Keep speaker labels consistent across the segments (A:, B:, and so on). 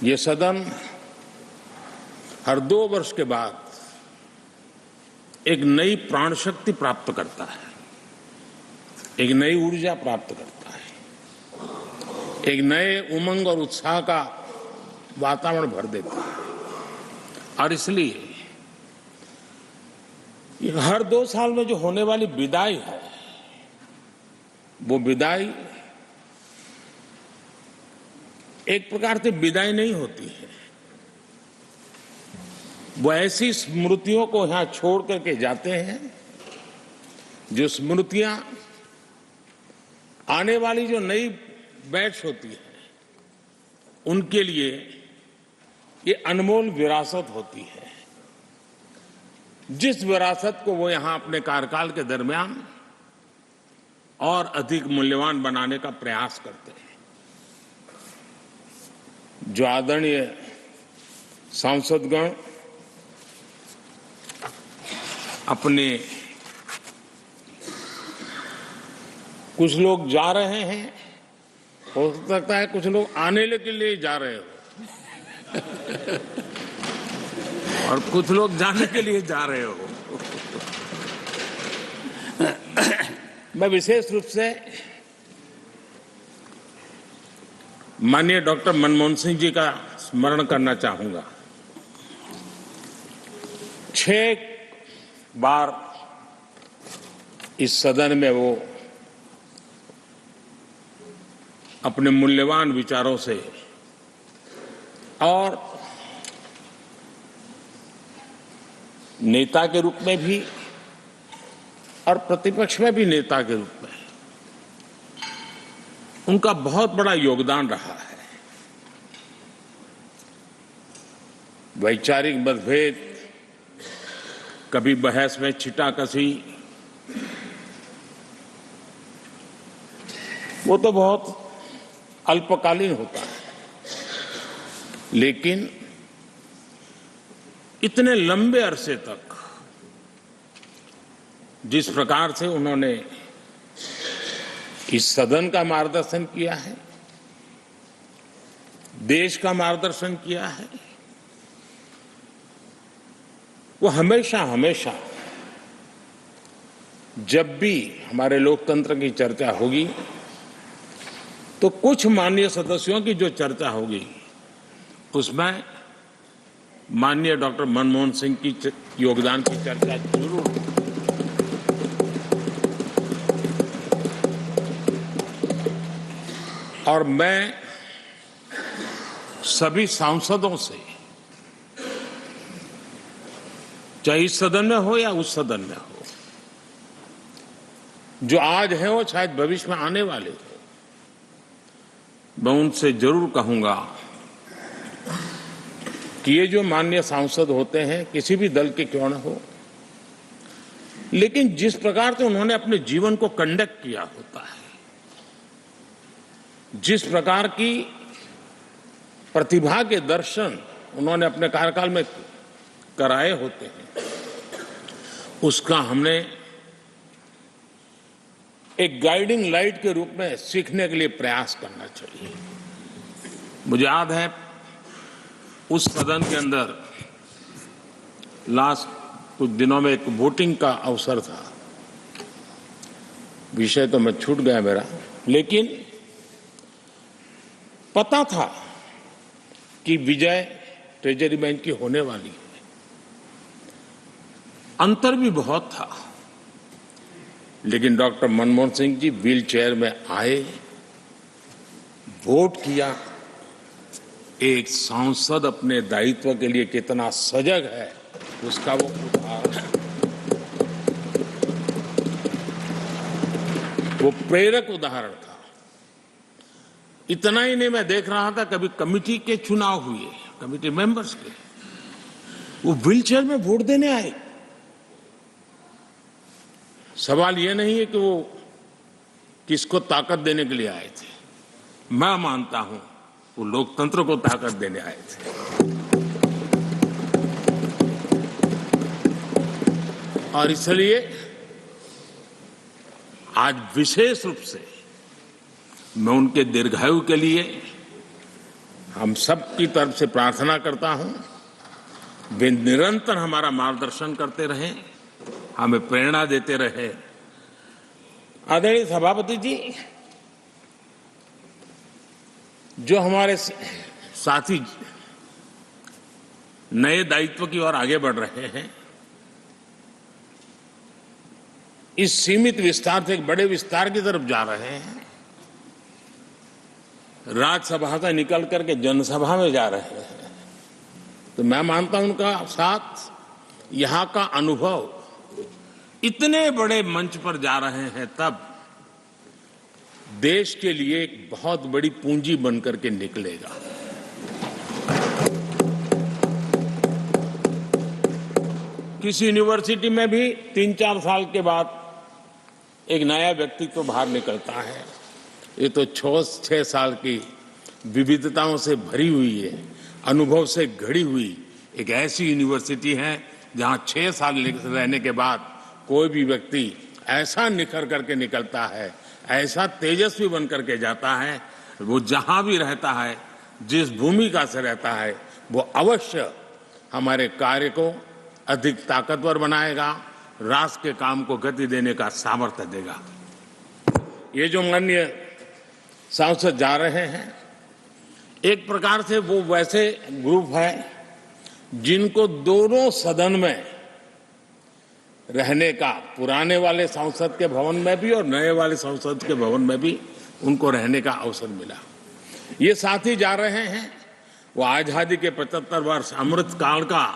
A: ये सदन हर 2 वर्ष के बाद एक नई प्राण शक्ति प्राप्त करता है, एक नई ऊर्जा प्राप्त करता है, एक नए उमंग और उत्साह का वातावरण भर देता है। और इसलिए हर 2 साल में जो होने वाली विदाई है, वो विदाई एक प्रकार से विदाई नहीं होती है। वो ऐसी स्मृतियों को यहां छोड़ करके जाते हैं जो स्मृतियां आने वाली जो नई बैच होती है उनके लिए ये अनमोल विरासत होती है, जिस विरासत को वो यहां अपने कार्यकाल के दरमियान और अधिक मूल्यवान बनाने का प्रयास करते हैं। जो आदरणीय सांसदगण अपने कुछ लोग जा रहे हैं, हो सकता है कुछ लोग आने के लिए जा रहे हो और कुछ लोग जाने के लिए जा रहे हो। मैं विशेष रूप से माननीय डॉक्टर मनमोहन सिंह जी का स्मरण करना चाहूंगा। 6 बार इस सदन में वो अपने मूल्यवान विचारों से और नेता के रूप में भी और प्रतिपक्ष में भी नेता के रूप में उनका बहुत बड़ा योगदान रहा है। वैचारिक मतभेद, कभी बहस में छिटाकशी, वो तो बहुत अल्पकालीन होता है, लेकिन इतने लंबे अरसे तक जिस प्रकार से उन्होंने इस सदन का मार्गदर्शन किया है, देश का मार्गदर्शन किया है, वो हमेशा हमेशा जब भी हमारे लोकतंत्र की चर्चा होगी तो कुछ माननीय सदस्यों की जो चर्चा होगी उसमें माननीय डॉक्टर मनमोहन सिंह की योगदान की चर्चा जरूर होगी। और मैं सभी सांसदों से, चाहे इस सदन में हो या उस सदन में हो, जो आज है वो शायद भविष्य में आने वाले हो, मैं उनसे जरूर कहूंगा कि ये जो माननीय सांसद होते हैं, किसी भी दल के क्यों न हो, लेकिन जिस प्रकार से उन्होंने अपने जीवन को कंडक्ट किया होता है, जिस प्रकार की प्रतिभा के दर्शन उन्होंने अपने कार्यकाल में कराए होते हैं, उसका हमने एक गाइडिंग लाइट के रूप में सीखने के लिए प्रयास करना चाहिए। मुझे याद है उस सदन के अंदर लास्ट कुछ दिनों में एक वोटिंग का अवसर था, विषय तो मैं छूट गया मेरा, लेकिन पता था कि विजय ट्रेजरी बैंक की होने वाली है। अंतर भी बहुत था, लेकिन doctor Manmohan Singh ji wheel chair में आए, वोट किया। एक सांसद अपने दायित्व के लिए कितना सजग है उसका वो उदाहरण, वो प्रेरक उदाहरण था। इतना ही नहीं, मैं देख रहा था कभी कमिटी के चुनाव हुए, कमिटी मेंबर्स के, वो व्हील चेयर में वोट देने आए। सवाल ये नहीं है कि वो किसको ताकत देने के लिए आए थे, मैं मानता हूं वो लोकतंत्र को ताकत देने आए थे। और इसलिए आज विशेष रूप से मैं उनके दीर्घायु के लिए हम सब की तरफ से प्रार्थना करता हूं, वे निरंतर हमारा मार्गदर्शन करते रहें, हमें प्रेरणा देते रहे। आदरणीय सभापति जी, जो हमारे साथी नए दायित्व की ओर आगे बढ़ रहे हैं, इस सीमित विस्तार से एक बड़े विस्तार की तरफ जा रहे हैं, राज्यसभा से निकल करके जनसभा में जा रहे हैं, तो मैं मानता हूं उनका साथ, यहां का अनुभव, इतने बड़े मंच पर जा रहे हैं तब देश के लिए एक बहुत बड़ी पूंजी बनकर के निकलेगा। किसी यूनिवर्सिटी में भी 3-4 साल के बाद एक नया व्यक्तित्व बाहर निकलता है। ये तो 6 साल की विविधताओं से भरी हुई है, अनुभव से घड़ी हुई एक ऐसी यूनिवर्सिटी है जहां 6 साल रहने के बाद कोई भी व्यक्ति ऐसा निखर करके निकलता है, ऐसा तेजस्वी बन करके जाता है, वो जहां भी रहता है, जिस भूमिका से रहता है, वो अवश्य हमारे कार्य को अधिक ताकतवर बनाएगा, राष्ट्र के काम को गति देने का सामर्थ्य देगा। ये जो माननीय सांसद जा रहे हैं, एक प्रकार से वो वैसे ग्रुप है जिनको दोनों सदन में रहने का, पुराने वाले संसद के भवन में भी और नए वाले संसद के भवन में भी उनको रहने का अवसर मिला। ये साथी जा रहे हैं, वो आजादी के 75 वर्ष अमृत काल का,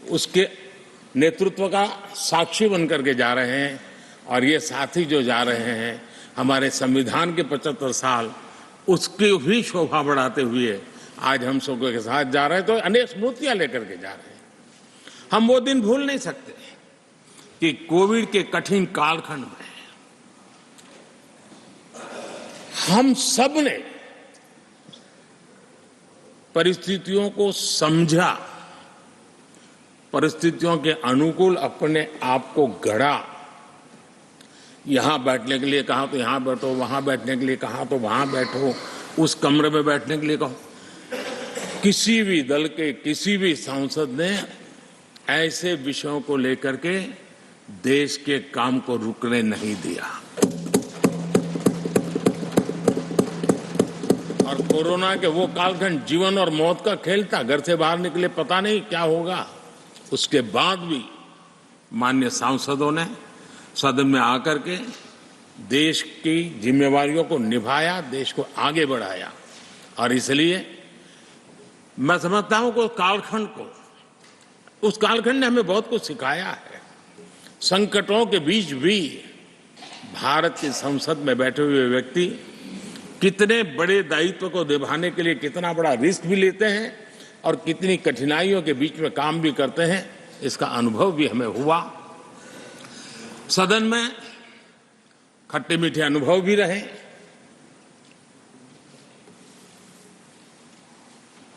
A: उसके नेतृत्व का साक्षी बनकर के जा रहे हैं। और ये साथी जो जा रहे हैं, हमारे संविधान के 75 साल उसकी भी शोभा बढ़ाते हुए आज हम सबके के साथ जा रहे हैं, तो अनेक स्मृतियां लेकर के जा रहे हैं। हम वो दिन भूल नहीं सकते कि कोविड के कठिन कालखंड में हम सब ने परिस्थितियों को समझा, परिस्थितियों के अनुकूल अपने आप को गढ़ा। यहां बैठने के लिए कहा तो यहां बैठो, वहां बैठने के लिए कहा तो वहां बैठो, उस कमरे में बैठने के लिए कहो। किसी भी दल के किसी भी सांसद ने ऐसे विषयों को लेकर के देश के काम को रुकने नहीं दिया। और कोरोना के वो कालखंड जीवन और मौत का खेल था, घर से बाहर निकले पता नहीं क्या होगा। उसके बाद भी माननीय सांसदों ने सदन में आकर के देश की जिम्मेवारियों को निभाया, देश को आगे बढ़ाया। और इसलिए मैं समझता हूं कि उस कालखंड ने हमें बहुत कुछ सिखाया है। संकटों के बीच भी भारत की संसद में बैठे हुए व्यक्ति कितने बड़े दायित्व को निभाने के लिए कितना बड़ा रिस्क भी लेते हैं और कितनी कठिनाइयों के बीच में काम भी करते हैं, इसका अनुभव भी हमें हुआ। सदन में खट्टे मीठे अनुभव भी रहे।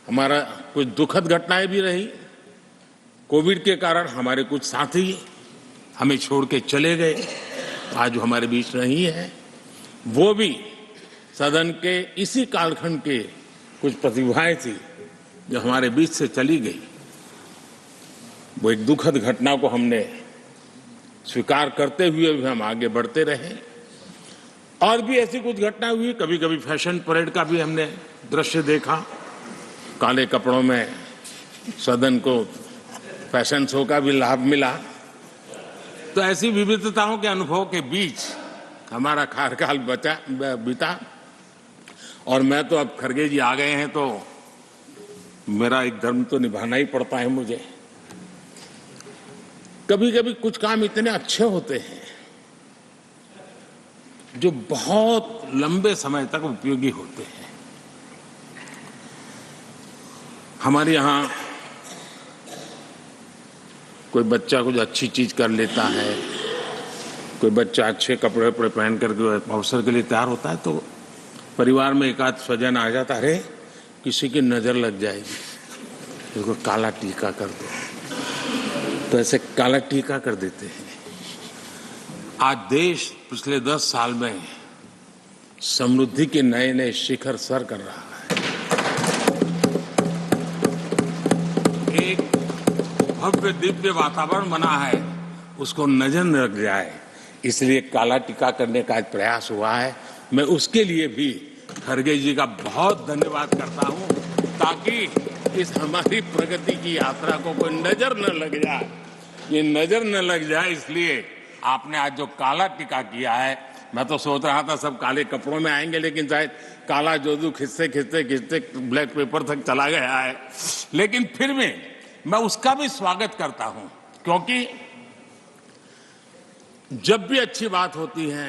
A: हमारा कुछ दुखद घटनाएं भी रही। कोविड के कारण हमारे कुछ साथी हमें छोड़ के चले गए, आज हमारे बीच नहीं है। वो भी सदन के इसी कालखंड के कुछ प्रतिभाएं थी जो हमारे बीच से चली गई। वो एक दुखद घटना को हमने स्वीकार करते हुए भी हम आगे बढ़ते रहे। और भी ऐसी कुछ घटना हुई, कभी कभी फैशन परेड का भी हमने दृश्य देखा, काले कपड़ों में सदन को फैशन शो का भी लाभ मिला। तो ऐसी विविधताओं के अनुभव के बीच हमारा कार्यकाल बीता। और मैं तो अब खड़गे जी आ गए हैं तो मेरा एक धर्म तो निभाना ही पड़ता है मुझे। कभी कभी कुछ काम इतने अच्छे होते हैं जो बहुत लंबे समय तक उपयोगी होते हैं। हमारे यहाँ कोई बच्चा कुछ अच्छी चीज कर लेता है, कोई बच्चा अच्छे कपड़े वपड़े पहन करके अवसर के लिए तैयार होता है, तो परिवार में एक आध स्वजन आ जाता है, किसी की नजर लग जाएगी, उसको काला टीका कर दो, तो ऐसे काला टीका कर देते हैं। आज देश पिछले 10 साल में समृद्धि के नए नए शिखर सर कर रहा है। एक भव्य दिव्य वातावरण बना है उसको नजर न लग जाए, इसलिए काला टीका करने का एक प्रयास हुआ है। मैं उसके लिए भी खड़गे जी का बहुत धन्यवाद करता हूं, ताकि इस हमारी प्रगति की यात्रा को कोई नजर न लग जाए। ये नजर न लग जाए इसलिए आपने आज जो काला टीका किया है, मैं तो सोच रहा था सब काले कपड़ों में आएंगे, लेकिन शायद काला जोदू खिंचते खिंचते खिंचते ब्लैक पेपर तक चला गया है। लेकिन फिर भी मैं उसका भी स्वागत करता हूं, क्योंकि जब भी अच्छी बात होती है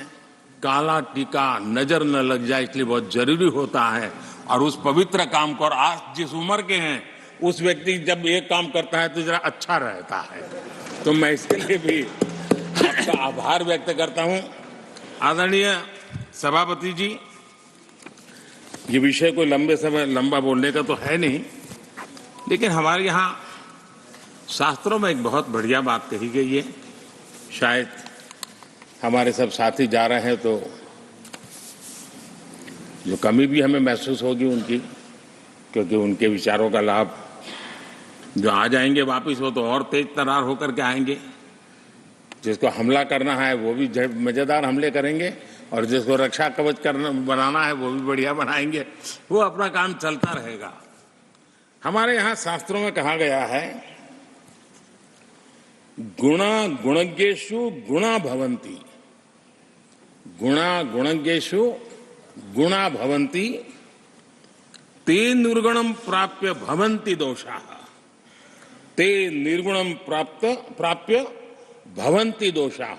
A: काला टीका नजर न लग जाए, इसलिए बहुत जरूरी होता है। और उस पवित्र काम को, और आज जिस उम्र के हैं उस व्यक्ति जब ये काम करता है तो जरा अच्छा रहता है। तो मैं इसके लिए भी आपका आभार व्यक्त करता हूं। आदरणीय सभापति जी, ये विषय कोई लंबा बोलने का तो है नहीं, लेकिन हमारे यहाँ शास्त्रों में एक बहुत बढ़िया बात कही गई है। शायद हमारे सब साथी जा रहे हैं तो जो कमी भी हमें महसूस होगी उनकी, क्योंकि उनके विचारों का लाभ जो आ जाएंगे वापिस वो तो और तेज तरार होकर के आएंगे। जिसको हमला करना है वो भी मजेदार हमले करेंगे, और जिसको रक्षा कवच बनाना है वो भी बढ़िया बनाएंगे। वो अपना काम चलता रहेगा। हमारे यहाँ शास्त्रों में कहा गया है, गुणा गुणज्ञेषु गुणा भवन्ति, गुणा गुणज्ञेषु गुणा भवन्ति, ते निर्गुणम प्राप्य भवन्ति दोषाः, ते निर्गुणम प्राप्य भवन्ति दोषाः।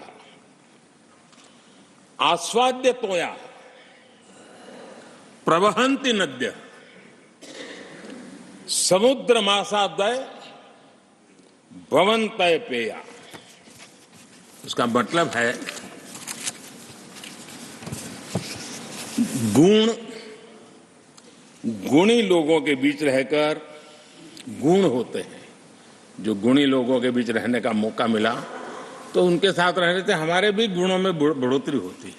A: आस्वाद्य तोया प्रवहन्ति नद्य, समुद्र मासादय भवन्तय पेया। उसका मतलब है गुणी लोगों के बीच रहकर गुण होते हैं। जो गुणी लोगों के बीच रहने का मौका मिला तो उनके साथ रहने से हमारे भी गुणों में बढ़ोतरी होती है।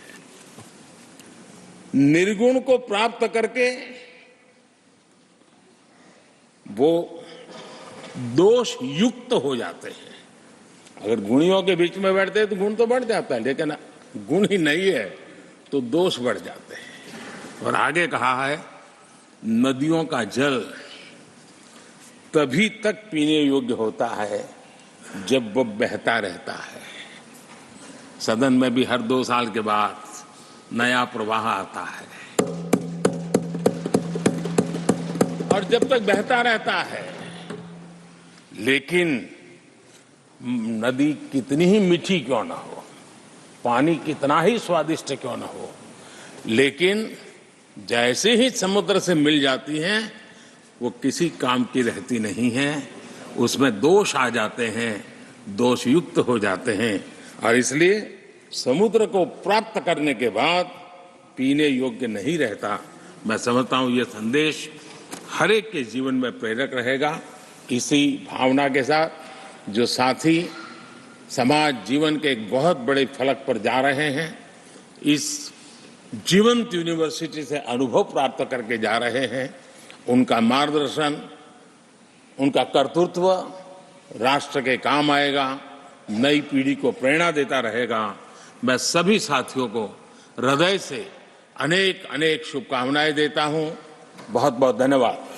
A: निर्गुण को प्राप्त करके वो दोष युक्त हो जाते हैं। अगर गुणियों के बीच में बैठते हैं तो गुण तो बढ़ जाता है, लेकिन गुण ही नहीं है तो दोष बढ़ जाते हैं। और आगे कहा है, नदियों का जल तभी तक पीने योग्य होता है जब वो बहता रहता है। सदन में भी हर 2 साल के बाद नया प्रवाह आता है, और जब तक बहता रहता है, लेकिन नदी कितनी ही मीठी क्यों ना हो, पानी कितना ही स्वादिष्ट क्यों ना हो, लेकिन जैसे ही समुद्र से मिल जाती हैं वो किसी काम की रहती नहीं है। उसमें दोष आ जाते हैं, दोष युक्त हो जाते हैं। और इसलिए समुद्र को प्राप्त करने के बाद पीने योग्य नहीं रहता। मैं समझता हूं ये संदेश हर एक के जीवन में प्रेरक रहेगा। इसी भावना के साथ जो साथी समाज जीवन के एक बहुत बड़े फलक पर जा रहे हैं, इस जीवंत यूनिवर्सिटी से अनुभव प्राप्त करके जा रहे हैं, उनका मार्गदर्शन, उनका कर्तृत्व राष्ट्र के काम आएगा, नई पीढ़ी को प्रेरणा देता रहेगा। मैं सभी साथियों को हृदय से अनेक अनेक शुभकामनाएं देता हूं। बहुत बहुत धन्यवाद।